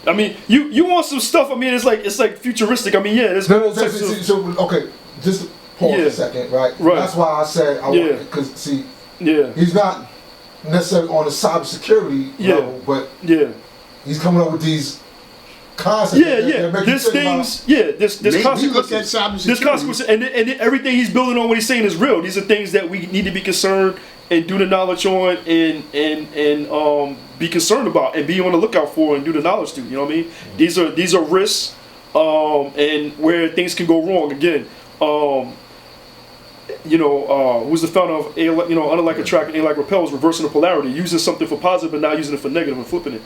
I mean, you want some stuff. I mean, it's like futuristic. I mean, yeah, there's all types of. So okay, just pause a second, right? That's why I said I want because see, he's not necessarily on the cybersecurity level, but he's coming up with these concepts. There's things. There's consequences. There's consequences, and everything he's building on what he's saying is real. These are things that we need to be concerned and do the knowledge on, and be concerned about, and be on the lookout for, and do the knowledge to. You know what I mean? These are risks, and where things can go wrong. Again, who's the founder of unlike attract and like repels, reversing the polarity, using something for positive and not using it for negative and flipping it.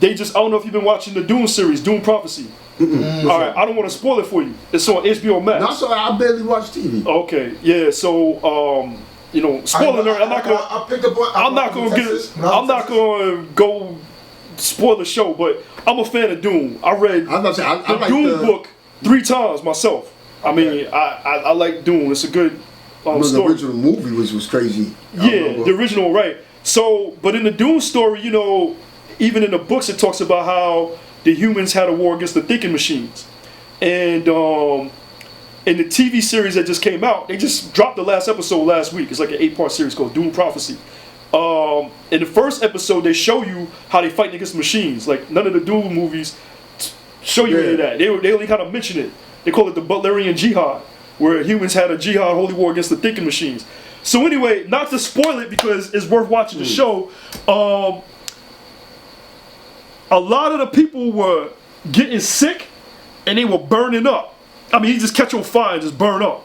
They just, I don't know if you've been watching the Dune series, Dune Prophecy. All right, I don't want to spoil it for you. It's on HBO Max. No, sorry, I barely watch TV. Okay, yeah, so spoiler alert. I'm not gonna go spoil the show, but I'm a fan of Dune. I read the Dune book 3 times myself. I mean, I like Dune. It's a good story. The original movie was crazy. The original, right. So, but in the Dune story, even in the books, it talks about how the humans had a war against the thinking machines. And in the TV series that just came out, they just dropped the last episode last week. It's like an 8-part series called Dune Prophecy. In the first episode, they show you how they fight against machines. Like, none of the Dune movies show you any of that. They only kind of mention it. They call it the Butlerian Jihad, where humans had a jihad, holy war against the thinking machines. So anyway, not to spoil it because it's worth watching the show, a lot of the people were getting sick and they were burning up. I mean, you just catch on fire and just burn up.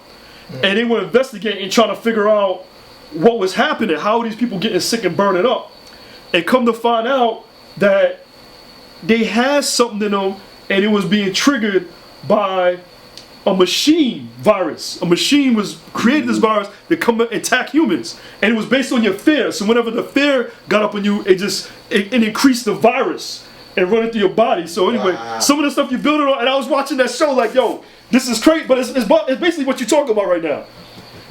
And they were investigating, trying to figure out what was happening, how are these people getting sick and burning up. And come to find out that they had something in them and it was being triggered by a machine virus. A machine was created this virus to come and attack humans, and it was based on your fear. So whenever the fear got up on you, it increased the virus and run it through your body. So anyway, some of the stuff you build it on, and I was watching that show like, yo, this is crazy, but it's basically what you're talking about right now.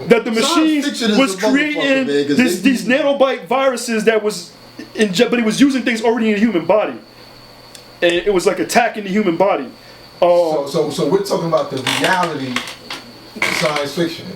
That the machines was creating these nanobite viruses that was, but it was using things already in the human body, and it was like attacking the human body. So we're talking about the reality science fiction.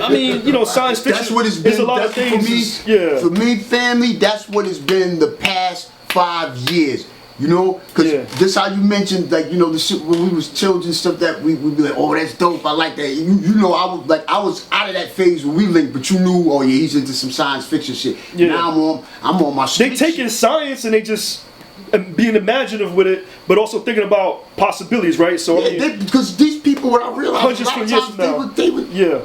I mean, science fiction. That's what it's been. There's a lot of things. For me, family, that's what it's been the past 5 years. Because this how you mentioned, like, the shit when we was children, stuff that we be like, oh, that's dope, I like that. I was out of that phase when we linked, but you knew, oh yeah, he's into some science fiction shit. Yeah. Now I'm on my shit. They taking science and they just being imaginative with it, but also thinking about possibilities, right? So because these people, what I realized, a lot of times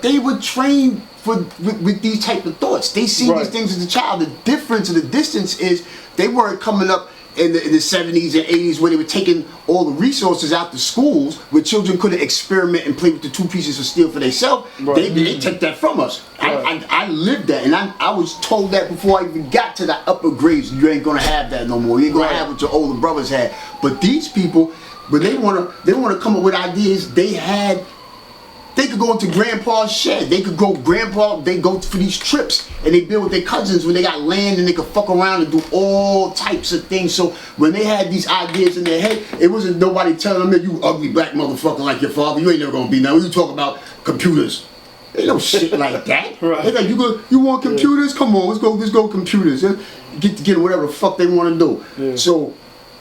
they were trained with these type of thoughts. They see these things as a child. The difference and the distance is they weren't coming up in the 70s and 80s when they were taking all the resources out the schools where children couldn't experiment and play with the 2 pieces of steel for themselves. They take that from us. I lived that, and I was told that before I even got to the upper grades. You ain't gonna have that no more. You ain't gonna have what your older brothers had. But these people, but they wanna come up with ideas they could go into grandpa's shed. They go for these trips and they build with their cousins when they got land and they could fuck around and do all types of things. So when they had these ideas in their head, it wasn't nobody telling them, you ugly black motherfucker like your father, you ain't never gonna be now. You talk about computers. Ain't no shit like that. They like, you want computers? Come on, let's go computers. Get whatever the fuck they want to do. Yeah. So,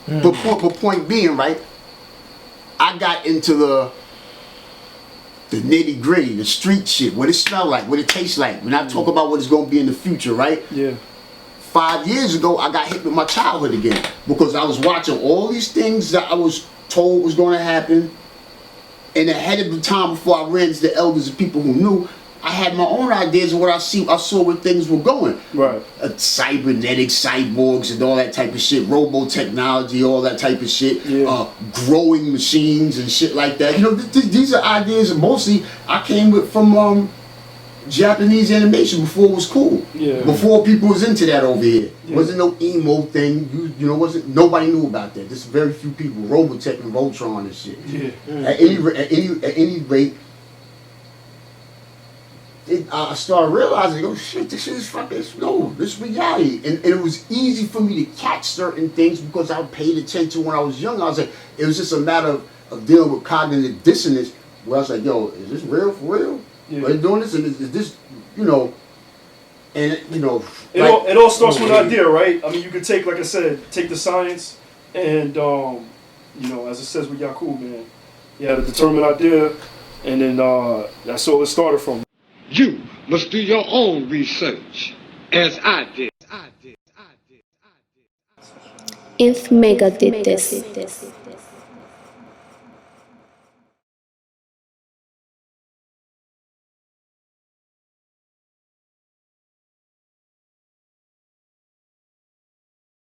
but point being, right, I got into the nitty gritty, the street shit, what it smell like, what it tastes like. When I talk about what it's gonna be in the future, right? Yeah. 5 years ago, I got hit with my childhood again because I was watching all these things that I was told was gonna happen, and ahead of the time before I ran to the elders and people who knew, I had my own ideas of what I saw where things were going. Right. Cybernetics, cyborgs, and all that type of shit. Robo technology, all that type of shit. Yeah. Growing machines and shit like that. These are ideas mostly I came with from Japanese animation before it was cool. Yeah. Before people was into that over here. Yeah. Wasn't no emo thing. Nobody knew about that. Just very few people. Robotech and Voltron and shit. Yeah. At any rate. I started realizing, oh shit, this shit is fucking, this is reality. And it was easy for me to catch certain things because I paid attention when I was young. It was just a matter of dealing with cognitive dissonance where I was like, yo, is this real for real? Yeah. Are they doing this? And is this, and it all starts with an idea, right? I mean, you could take, like I said, take the science and, as it says with Yakub, man, you had a determined idea, and then that's all it started from. You must do your own research, as I did. If Mecca did this.